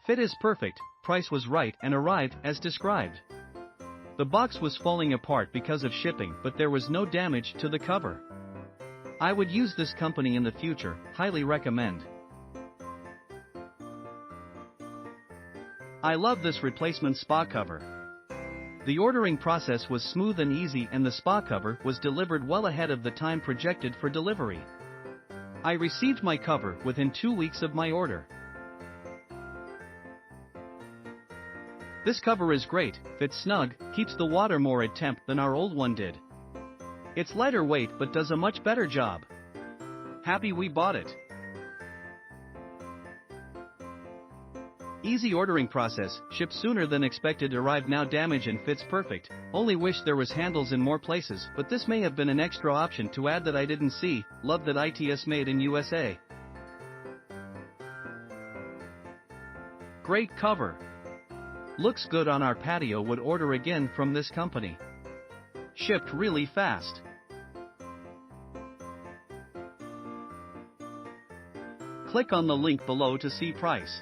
Fit is perfect, price was right and arrived as described. The box was falling apart because of shipping, but there was no damage to the cover. I would use this company in the future, highly recommend. I love this replacement spa cover. The ordering process was smooth and easy, and the spa cover was delivered well ahead of the time projected for delivery. I received my cover within 2 weeks of my order. This cover is great, fits snug, keeps the water more at temp than our old one did. It's lighter weight but does a much better job. Happy we bought it. Easy ordering process, shipped sooner than expected, arrived now damaged and fits perfect. Only wish there was handles in more places, but this may have been an extra option to add that I didn't see. Love that it's made in USA. Great cover. Looks good on our patio, would order again from this company. Shipped really fast. Click on the link below to see price.